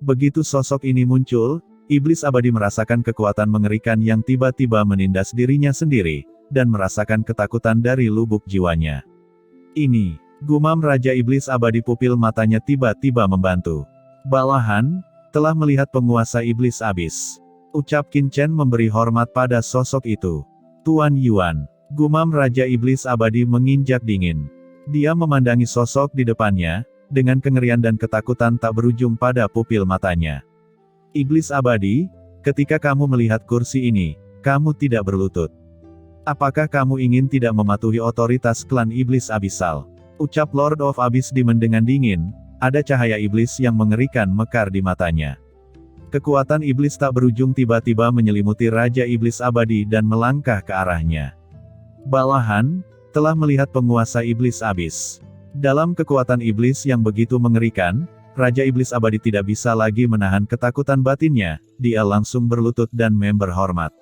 Begitu sosok ini muncul, iblis abadi merasakan kekuatan mengerikan yang tiba-tiba menindas dirinya sendiri, dan merasakan ketakutan dari lubuk jiwanya. Ini, gumam Raja Iblis Abadi, pupil matanya tiba-tiba membantu. Bawahan, telah melihat penguasa iblis abis. Ucap Qin Chen memberi hormat pada sosok itu. Tuan Yuan, gumam Raja Iblis Abadi menginjak dingin. Dia memandangi sosok di depannya, dengan kengerian dan ketakutan tak berujung pada pupil matanya. Iblis Abadi, ketika kamu melihat kursi ini, kamu tidak berlutut. Apakah kamu ingin tidak mematuhi otoritas klan iblis abisal? Ucap Lord of Abyss Demon dengan dingin, ada cahaya iblis yang mengerikan mekar di matanya. Kekuatan iblis tak berujung tiba-tiba menyelimuti Raja Iblis Abadi dan melangkah ke arahnya. Bawahan, telah melihat penguasa iblis abis. Dalam kekuatan iblis yang begitu mengerikan, Raja Iblis Abadi tidak bisa lagi menahan ketakutan batinnya, dia langsung berlutut dan berhormat.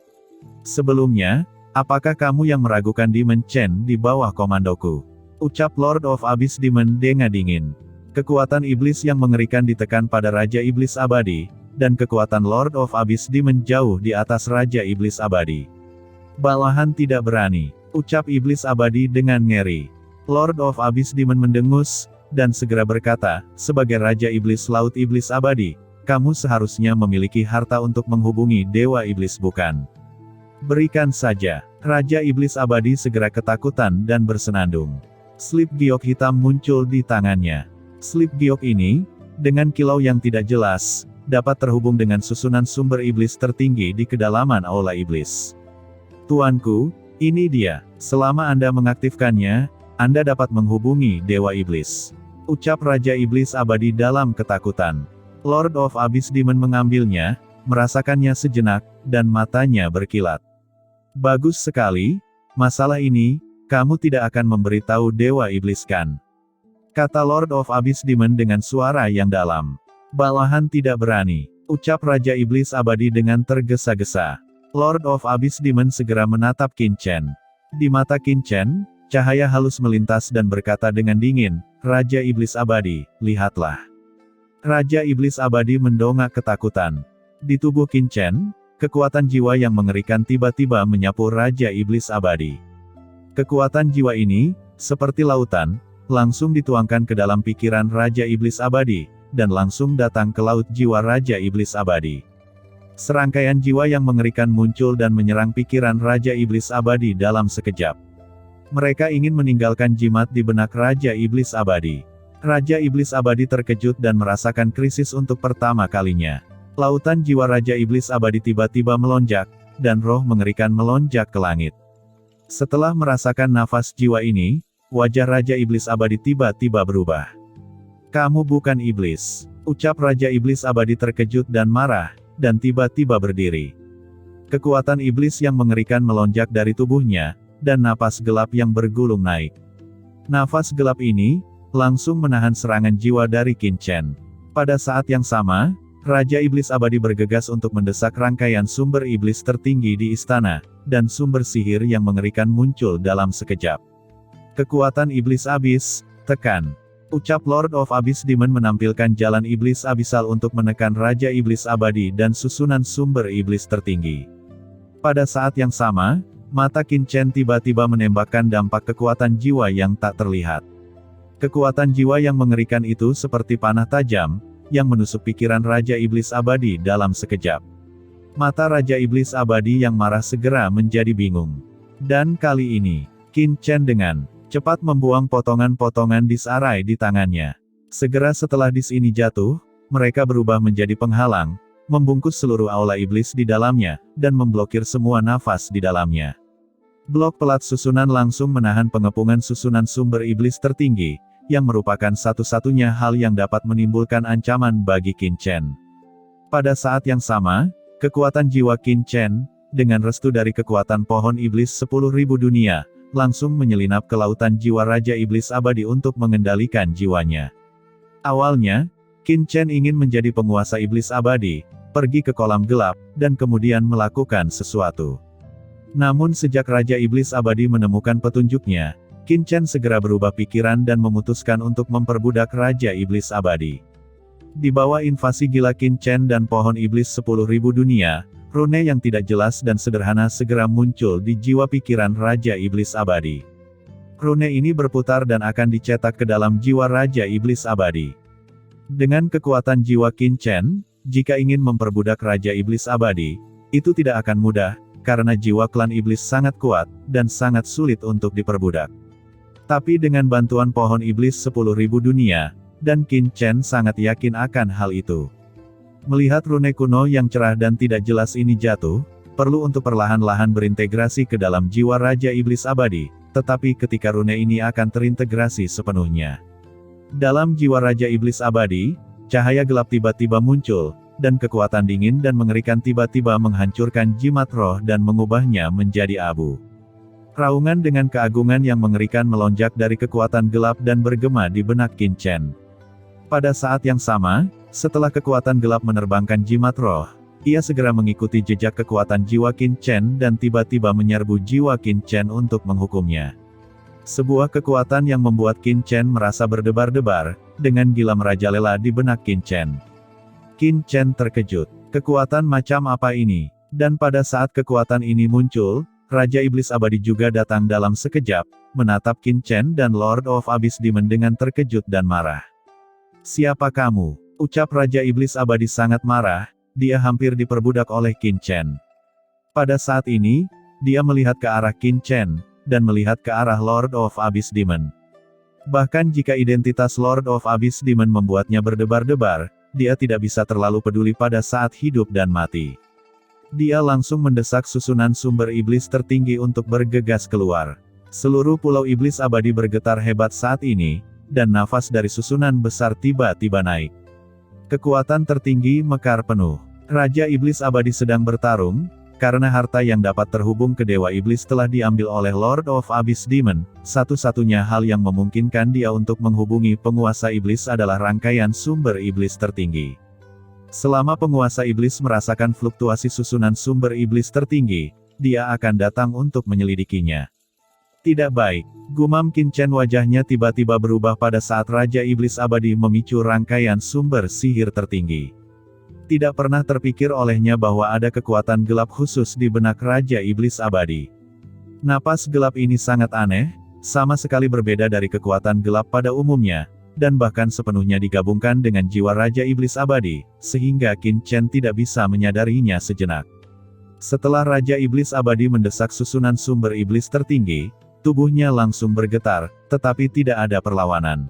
Sebelumnya, apakah kamu yang meragukan Demon Chen di bawah komandoku? Ucap Lord of Abyss Demon dengan dingin. Kekuatan iblis yang mengerikan ditekan pada Raja Iblis Abadi, dan kekuatan Lord of Abyss Demon jauh di atas Raja Iblis Abadi. Bawahan tidak berani, ucap Iblis Abadi dengan ngeri. Lord of Abyss Demon mendengus, dan segera berkata, sebagai Raja Iblis Laut Iblis Abadi, kamu seharusnya memiliki harta untuk menghubungi Dewa Iblis bukan? Berikan saja. Raja Iblis Abadi segera ketakutan dan bersenandung. Slip giok hitam muncul di tangannya. Slip giok ini, dengan kilau yang tidak jelas, dapat terhubung dengan susunan sumber iblis tertinggi di kedalaman aula iblis. Tuanku, ini dia. Selama Anda mengaktifkannya, Anda dapat menghubungi Dewa Iblis. Ucap Raja Iblis Abadi dalam ketakutan. Lord of Abyss Demon mengambilnya, merasakannya sejenak, dan matanya berkilat. Bagus sekali, masalah ini, kamu tidak akan memberitahu Dewa Iblis kan? Kata Lord of Abyss Demon dengan suara yang dalam. Bawahan tidak berani, ucap Raja Iblis Abadi dengan tergesa-gesa. Lord of Abyss Demon segera menatap Qin Chen. Di mata Qin Chen, cahaya halus melintas dan berkata dengan dingin, Raja Iblis Abadi, lihatlah. Raja Iblis Abadi mendongak ketakutan. Di tubuh Qin Chen, kekuatan jiwa yang mengerikan tiba-tiba menyapu Raja Iblis Abadi. Kekuatan jiwa ini, seperti lautan, langsung dituangkan ke dalam pikiran Raja Iblis Abadi, dan langsung datang ke laut jiwa Raja Iblis Abadi. Serangkaian jiwa yang mengerikan muncul dan menyerang pikiran Raja Iblis Abadi dalam sekejap. Mereka ingin meninggalkan jimat di benak Raja Iblis Abadi. Raja Iblis Abadi terkejut dan merasakan krisis untuk pertama kalinya. Lautan jiwa Raja Iblis Abadi tiba-tiba melonjak, dan roh mengerikan melonjak ke langit. Setelah merasakan nafas jiwa ini, wajah Raja Iblis Abadi tiba-tiba berubah. Kamu bukan iblis, ucap Raja Iblis Abadi terkejut dan marah, dan tiba-tiba berdiri. Kekuatan iblis yang mengerikan melonjak dari tubuhnya, dan napas gelap yang bergulung naik. Nafas gelap ini, langsung menahan serangan jiwa dari Qin Chen. Pada saat yang sama, Raja Iblis Abadi bergegas untuk mendesak rangkaian sumber iblis tertinggi di istana, dan sumber sihir yang mengerikan muncul dalam sekejap. Kekuatan iblis abis, tekan. Ucap Lord of Abyss Demon menampilkan jalan iblis abisal untuk menekan Raja Iblis Abadi dan susunan sumber iblis tertinggi. Pada saat yang sama, mata Qin Chen tiba-tiba menembakkan dampak kekuatan jiwa yang tak terlihat. Kekuatan jiwa yang mengerikan itu seperti panah tajam, yang menusuk pikiran Raja Iblis Abadi dalam sekejap. Mata Raja Iblis Abadi yang marah segera menjadi bingung. Dan kali ini, Qin Chen dengan cepat membuang potongan-potongan disarai di tangannya. Segera setelah dis ini jatuh, mereka berubah menjadi penghalang, membungkus seluruh aula iblis di dalamnya, dan memblokir semua nafas di dalamnya. Blok pelat susunan langsung menahan pengepungan susunan sumber iblis tertinggi, yang merupakan satu-satunya hal yang dapat menimbulkan ancaman bagi Qin Chen. Pada saat yang sama, kekuatan jiwa Qin Chen, dengan restu dari kekuatan pohon iblis 10.000 dunia, langsung menyelinap ke lautan jiwa Raja Iblis Abadi untuk mengendalikan jiwanya. Awalnya, Qin Chen ingin menjadi penguasa iblis abadi, pergi ke kolam gelap, dan kemudian melakukan sesuatu. Namun sejak Raja Iblis Abadi menemukan petunjuknya, Qin Chen segera berubah pikiran dan memutuskan untuk memperbudak Raja Iblis Abadi. Di bawah invasi gila Qin Chen dan pohon iblis 10.000 dunia, rune yang tidak jelas dan sederhana segera muncul di jiwa pikiran Raja Iblis Abadi. Rune ini berputar dan akan dicetak ke dalam jiwa Raja Iblis Abadi. Dengan kekuatan jiwa Qin Chen, jika ingin memperbudak Raja Iblis Abadi, itu tidak akan mudah, karena jiwa klan iblis sangat kuat, dan sangat sulit untuk diperbudak. Tapi dengan bantuan pohon iblis 10.000 dunia, dan Qin Chen sangat yakin akan hal itu. Melihat rune kuno yang cerah dan tidak jelas ini jatuh, perlu untuk perlahan-lahan berintegrasi ke dalam jiwa Raja Iblis Abadi, tetapi ketika rune ini akan terintegrasi sepenuhnya. Dalam jiwa Raja Iblis Abadi, cahaya gelap tiba-tiba muncul, dan kekuatan dingin dan mengerikan tiba-tiba menghancurkan jimat roh dan mengubahnya menjadi abu. Raungan dengan keagungan yang mengerikan melonjak dari kekuatan gelap dan bergema di benak Qin Chen. Pada saat yang sama, setelah kekuatan gelap menerbangkan jimat roh, ia segera mengikuti jejak kekuatan jiwa Qin Chen dan tiba-tiba menyerbu jiwa Qin Chen untuk menghukumnya. Sebuah kekuatan yang membuat Qin Chen merasa berdebar-debar, dengan gila merajalela di benak Qin Chen. Qin Chen terkejut. Kekuatan macam apa ini? Dan pada saat kekuatan ini muncul, Raja Iblis Abadi juga datang dalam sekejap, menatap Qin Chen dan Lord of Abyss Demon dengan terkejut dan marah. "Siapa kamu?" ucap Raja Iblis Abadi sangat marah, dia hampir diperbudak oleh Qin Chen. Pada saat ini, dia melihat ke arah Qin Chen, dan melihat ke arah Lord of Abyss Demon. Bahkan jika identitas Lord of Abyss Demon membuatnya berdebar-debar, dia tidak bisa terlalu peduli pada saat hidup dan mati. Dia langsung mendesak susunan sumber iblis tertinggi untuk bergegas keluar. Seluruh pulau iblis abadi bergetar hebat saat ini, dan nafas dari susunan besar tiba-tiba naik. Kekuatan tertinggi mekar penuh. Raja Iblis Abadi sedang bertarung, karena harta yang dapat terhubung ke Dewa Iblis telah diambil oleh Lord of Abyss Demon. Satu-satunya hal yang memungkinkan dia untuk menghubungi penguasa iblis adalah rangkaian sumber iblis tertinggi. Selama penguasa iblis merasakan fluktuasi susunan sumber iblis tertinggi, dia akan datang untuk menyelidikinya. Tidak baik, gumam Qin Chen, wajahnya tiba-tiba berubah pada saat Raja Iblis Abadi memicu rangkaian sumber sihir tertinggi. Tidak pernah terpikir olehnya bahwa ada kekuatan gelap khusus di benak Raja Iblis Abadi. Napas gelap ini sangat aneh, sama sekali berbeda dari kekuatan gelap pada umumnya, dan bahkan sepenuhnya digabungkan dengan jiwa Raja Iblis Abadi, sehingga Qin Chen tidak bisa menyadarinya sejenak. Setelah Raja Iblis Abadi mendesak susunan sumber iblis tertinggi, tubuhnya langsung bergetar, tetapi tidak ada perlawanan.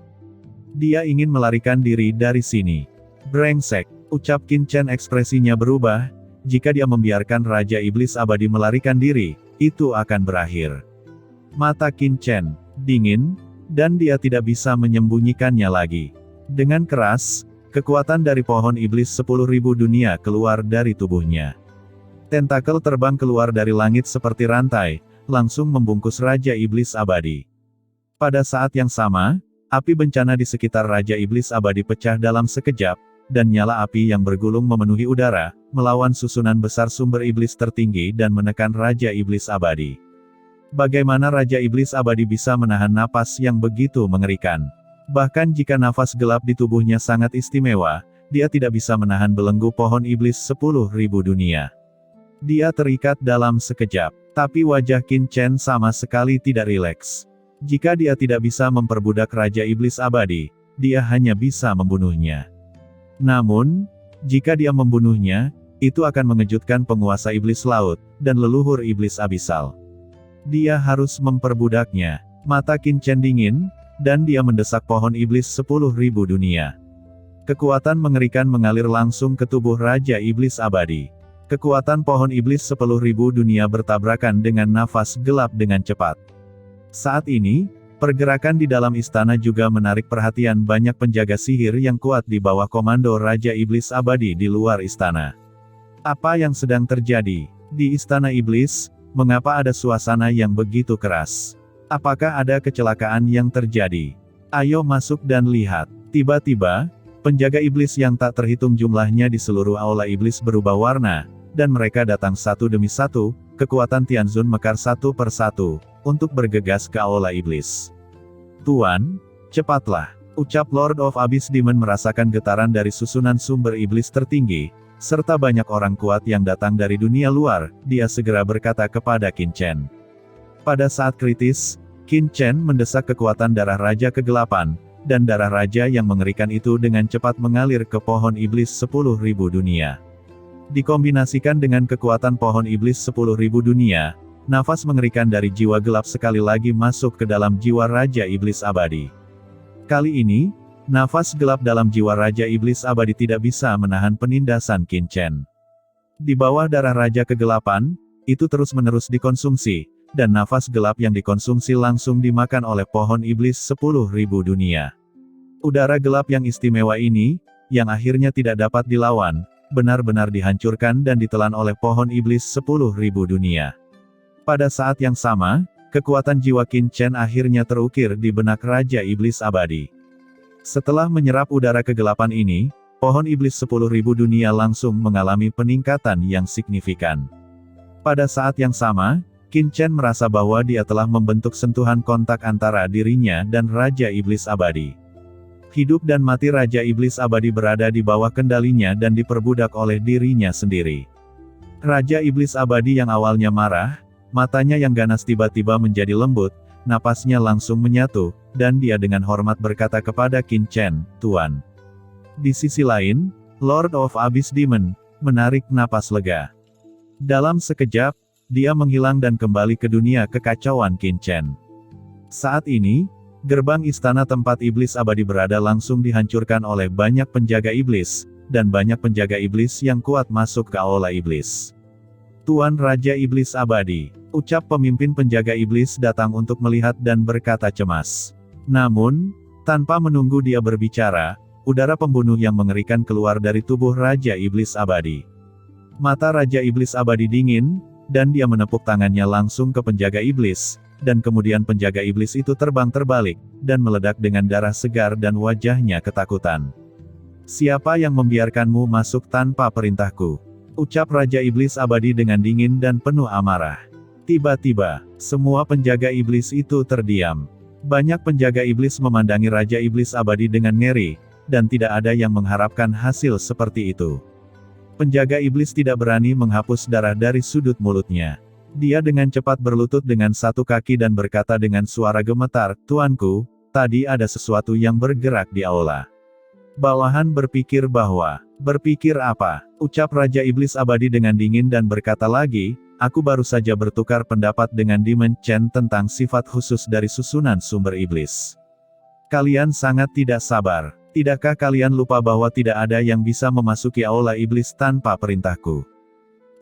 Dia ingin melarikan diri dari sini. "Brengsek," ucap Qin Chen, ekspresinya berubah. Jika dia membiarkan Raja Iblis Abadi melarikan diri, itu akan berakhir. Mata Qin Chen dingin, dan dia tidak bisa menyembunyikannya lagi. Dengan keras, kekuatan dari pohon iblis 10.000 dunia keluar dari tubuhnya. Tentakel terbang keluar dari langit seperti rantai, langsung membungkus Raja Iblis Abadi. Pada saat yang sama, api bencana di sekitar Raja Iblis Abadi pecah dalam sekejap, dan nyala api yang bergulung memenuhi udara, melawan susunan besar sumber iblis tertinggi dan menekan Raja Iblis Abadi. Bagaimana Raja Iblis Abadi bisa menahan napas yang begitu mengerikan? Bahkan jika nafas gelap di tubuhnya sangat istimewa, dia tidak bisa menahan belenggu pohon iblis 10.000 dunia. Dia terikat dalam sekejap, tapi wajah Qin Chen sama sekali tidak rileks. Jika dia tidak bisa memperbudak Raja Iblis Abadi, dia hanya bisa membunuhnya. Namun, jika dia membunuhnya, itu akan mengejutkan penguasa iblis laut, dan leluhur iblis abisal. Dia harus memperbudaknya. Mata Qin Chen dingin, dan dia mendesak pohon iblis 10.000 dunia. Kekuatan mengerikan mengalir langsung ke tubuh Raja Iblis Abadi. Kekuatan pohon iblis 10.000 dunia bertabrakan dengan nafas gelap dengan cepat. Saat ini, pergerakan di dalam istana juga menarik perhatian banyak penjaga sihir yang kuat di bawah komando Raja Iblis Abadi di luar istana. Apa yang sedang terjadi di istana iblis? Mengapa ada suasana yang begitu keras? Apakah ada kecelakaan yang terjadi? Ayo masuk dan lihat. Tiba-tiba, penjaga iblis yang tak terhitung jumlahnya di seluruh aula iblis berubah warna, dan mereka datang satu demi satu, kekuatan Tianzun mekar satu per satu, untuk bergegas ke aula iblis. "Tuan, cepatlah," Ucap Lord of Abyss Demon merasakan getaran dari susunan sumber iblis tertinggi, serta banyak orang kuat yang datang dari dunia luar. Dia segera berkata kepada Qin Chen. Pada saat kritis, Qin Chen mendesak kekuatan darah Raja Kegelapan, dan darah Raja yang mengerikan itu dengan cepat mengalir ke pohon iblis 10.000 dunia. Dikombinasikan dengan kekuatan pohon iblis 10.000 dunia, nafas mengerikan dari jiwa gelap sekali lagi masuk ke dalam jiwa Raja Iblis Abadi. Kali ini, nafas gelap dalam jiwa Raja Iblis Abadi tidak bisa menahan penindasan Qin Chen. Di bawah darah Raja Kegelapan, itu terus-menerus dikonsumsi, dan nafas gelap yang dikonsumsi langsung dimakan oleh pohon iblis 10.000 dunia. Udara gelap yang istimewa ini, yang akhirnya tidak dapat dilawan, benar-benar dihancurkan dan ditelan oleh pohon iblis 10.000 dunia. Pada saat yang sama, kekuatan jiwa Qin Chen akhirnya terukir di benak Raja Iblis Abadi. Setelah menyerap udara kegelapan ini, pohon iblis 10.000 dunia langsung mengalami peningkatan yang signifikan. Pada saat yang sama, Qin Chen merasa bahwa dia telah membentuk sentuhan kontak antara dirinya dan Raja Iblis Abadi. Hidup dan mati Raja Iblis Abadi berada di bawah kendalinya dan diperbudak oleh dirinya sendiri. Raja Iblis Abadi yang awalnya marah, matanya yang ganas tiba-tiba menjadi lembut, napasnya langsung menyatu, dan dia dengan hormat berkata kepada Qin Chen, "Tuan." Di sisi lain, Lord of Abyss Demon menarik napas lega. Dalam sekejap, dia menghilang dan kembali ke dunia kekacauan Qin Chen. Saat ini, gerbang istana tempat iblis abadi berada langsung dihancurkan oleh banyak penjaga iblis, dan banyak penjaga iblis yang kuat masuk ke aula iblis. "Tuan Raja Iblis Abadi," ucap pemimpin penjaga iblis datang untuk melihat dan berkata cemas. Namun, tanpa menunggu dia berbicara, udara pembunuh yang mengerikan keluar dari tubuh Raja Iblis Abadi. Mata Raja Iblis Abadi dingin, dan dia menepuk tangannya langsung ke penjaga iblis, dan kemudian penjaga iblis itu terbang terbalik, dan meledak dengan darah segar dan wajahnya ketakutan. "Siapa yang membiarkanmu masuk tanpa perintahku?" ucap Raja Iblis Abadi dengan dingin dan penuh amarah. Tiba-tiba, semua penjaga iblis itu terdiam. Banyak penjaga iblis memandangi Raja Iblis Abadi dengan ngeri, dan tidak ada yang mengharapkan hasil seperti itu. Penjaga iblis tidak berani menghapus darah dari sudut mulutnya. Dia dengan cepat berlutut dengan satu kaki dan berkata dengan suara gemetar, "Tuanku, tadi ada sesuatu yang bergerak di aula." Bawahan berpikir bahwa, "Berpikir apa?" ucap Raja Iblis Abadi dengan dingin dan berkata lagi, "Aku baru saja bertukar pendapat dengan Demon Chen tentang sifat khusus dari susunan sumber iblis. Kalian sangat tidak sabar. Tidakkah kalian lupa bahwa tidak ada yang bisa memasuki aula iblis tanpa perintahku?"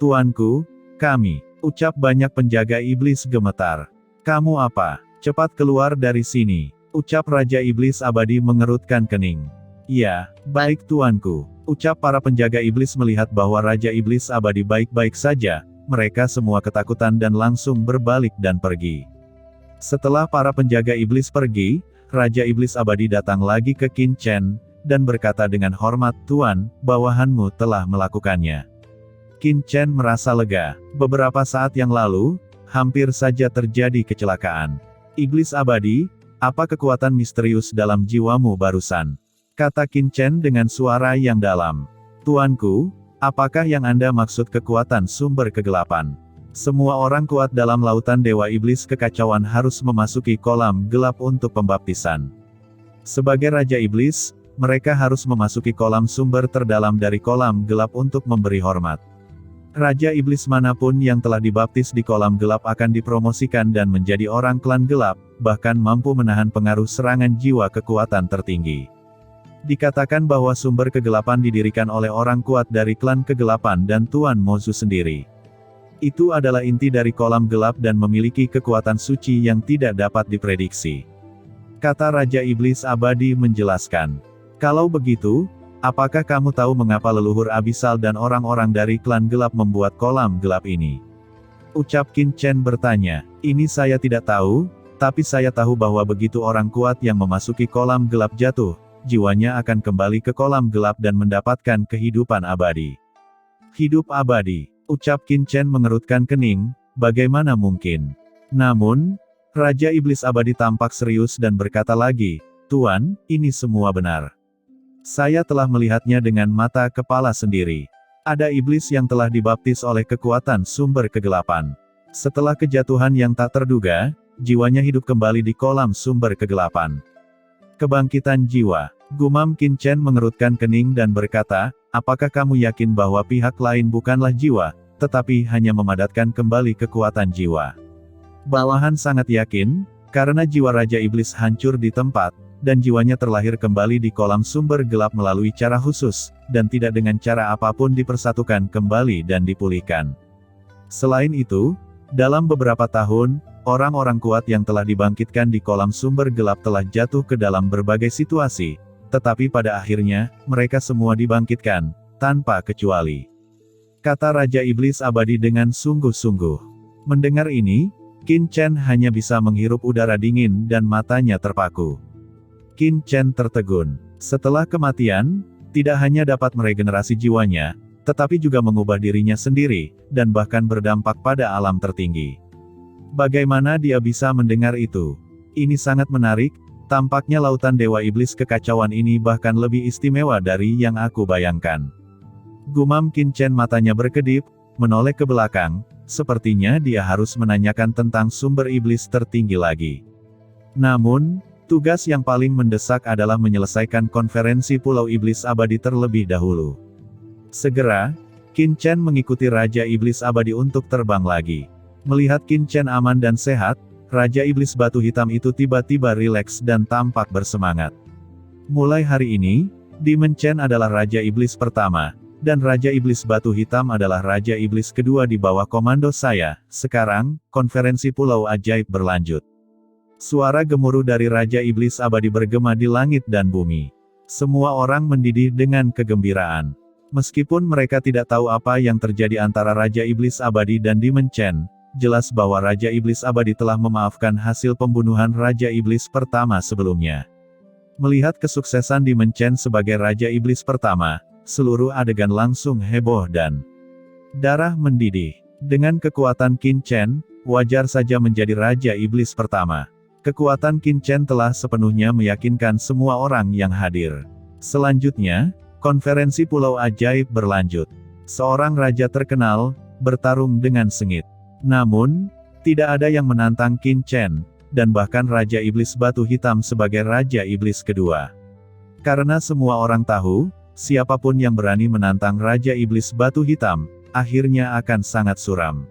"Tuanku, kami," ucap banyak penjaga iblis gemetar. "Kamu apa? Cepat keluar dari sini," ucap Raja Iblis Abadi mengerutkan kening. "Ya, baik tuanku," ucap para penjaga iblis melihat bahwa Raja Iblis Abadi baik-baik saja, mereka semua ketakutan dan langsung berbalik dan pergi. Setelah para penjaga iblis pergi, Raja Iblis Abadi datang lagi ke Qin Chen, dan berkata dengan hormat, "Tuan, bawahanmu telah melakukannya." Qin Chen merasa lega. Beberapa saat yang lalu, hampir saja terjadi kecelakaan. "Iblis Abadi, apa kekuatan misterius dalam jiwamu barusan?" kata Qin Chen dengan suara yang dalam. "Tuanku, apakah yang Anda maksud kekuatan sumber kegelapan? Semua orang kuat dalam lautan Dewa Iblis Kekacauan harus memasuki kolam gelap untuk pembaptisan. Sebagai Raja Iblis, mereka harus memasuki kolam sumber terdalam dari kolam gelap untuk memberi hormat. Raja Iblis manapun yang telah dibaptis di kolam gelap akan dipromosikan dan menjadi orang klan gelap, bahkan mampu menahan pengaruh serangan jiwa kekuatan tertinggi. Dikatakan bahwa sumber kegelapan didirikan oleh orang kuat dari klan kegelapan dan Tuan Mozu sendiri. Itu adalah inti dari kolam gelap dan memiliki kekuatan suci yang tidak dapat diprediksi," kata Raja Iblis Abadi menjelaskan. "Kalau begitu, apakah kamu tahu mengapa leluhur Abisal dan orang-orang dari klan gelap membuat kolam gelap ini?" ucap Qin Chen bertanya. "Ini saya tidak tahu, tapi saya tahu bahwa begitu orang kuat yang memasuki kolam gelap jatuh, jiwanya akan kembali ke kolam gelap dan mendapatkan kehidupan abadi." "Hidup abadi," ucap Qin Chen mengerutkan kening, "bagaimana mungkin?" Namun, Raja Iblis Abadi tampak serius dan berkata lagi, Tuan, ini semua benar. Saya telah melihatnya dengan mata kepala sendiri. Ada iblis yang telah dibaptis oleh kekuatan sumber kegelapan. Setelah kejatuhan yang tak terduga, jiwanya hidup kembali di kolam sumber kegelapan. Kebangkitan jiwa. Gumam Qin Chen mengerutkan kening dan berkata, apakah kamu yakin bahwa pihak lain bukanlah jiwa, tetapi hanya memadatkan kembali kekuatan jiwa? Bawahan sangat yakin, karena jiwa Raja Iblis hancur di tempat, dan jiwanya terlahir kembali di kolam sumber gelap melalui cara khusus, dan tidak dengan cara apapun dipersatukan kembali dan dipulihkan. Selain itu, dalam beberapa tahun, orang-orang kuat yang telah dibangkitkan di kolam sumber gelap telah jatuh ke dalam berbagai situasi, tetapi pada akhirnya, mereka semua dibangkitkan, tanpa kecuali. Kata Raja Iblis Abadi dengan sungguh-sungguh. Mendengar ini, Qin Chen hanya bisa menghirup udara dingin dan matanya terpaku. Qin Chen tertegun. Setelah kematian, tidak hanya dapat meregenerasi jiwanya, tetapi juga mengubah dirinya sendiri, dan bahkan berdampak pada alam tertinggi. Bagaimana dia bisa mendengar itu? Ini sangat menarik, tampaknya lautan Dewa Iblis kekacauan ini bahkan lebih istimewa dari yang aku bayangkan. Gumam Qin Chen matanya berkedip, menoleh ke belakang, sepertinya dia harus menanyakan tentang sumber iblis tertinggi lagi. Namun, tugas yang paling mendesak adalah menyelesaikan konferensi Pulau Iblis Abadi terlebih dahulu. Segera, Qin Chen mengikuti Raja Iblis Abadi untuk terbang lagi. Melihat Qin Chen aman dan sehat, Raja Iblis Batu Hitam itu tiba-tiba rileks dan tampak bersemangat. Mulai hari ini, Demon Chen adalah Raja Iblis pertama, dan Raja Iblis Batu Hitam adalah Raja Iblis kedua di bawah komando saya. Sekarang, konferensi Pulau Ajaib berlanjut. Suara gemuruh dari Raja Iblis Abadi bergema di langit dan bumi. Semua orang mendidih dengan kegembiraan. Meskipun mereka tidak tahu apa yang terjadi antara Raja Iblis Abadi dan Demon Chen, jelas bahwa Raja Iblis Abadi telah memaafkan hasil pembunuhan Raja Iblis pertama sebelumnya. Melihat kesuksesan Demon Chen sebagai Raja Iblis pertama, seluruh adegan langsung heboh dan darah mendidih. Dengan kekuatan Qin Chen, wajar saja menjadi Raja Iblis pertama. Kekuatan Qin Chen telah sepenuhnya meyakinkan semua orang yang hadir. Selanjutnya, konferensi Pulau Ajaib berlanjut. Seorang raja terkenal, bertarung dengan sengit. Namun, tidak ada yang menantang Qin Chen, dan bahkan Raja Iblis Batu Hitam sebagai Raja Iblis kedua. Karena semua orang tahu, siapapun yang berani menantang Raja Iblis Batu Hitam, akhirnya akan sangat suram.